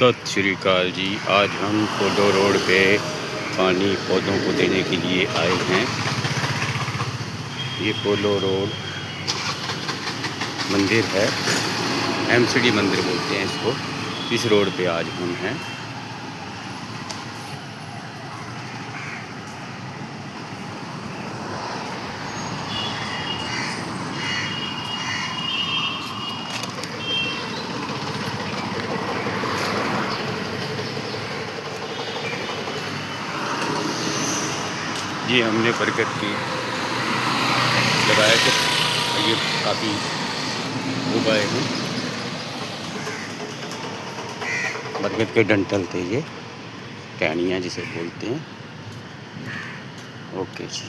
सत श्री अकाल जी। आज हम पोलो रोड पे पानी पौधों को देने के लिए आए हैं। ये पोलो रोड मंदिर है, एमसीडी मंदिर बोलते हैं इसको। इस रोड पे आज हम हैं। ये हमने बरगद की लगाए थे, ये काफ़ी उगाए हैं। बरगद के डंठल थे ये, टहनियाँ जिसे बोलते हैं। ओके जी।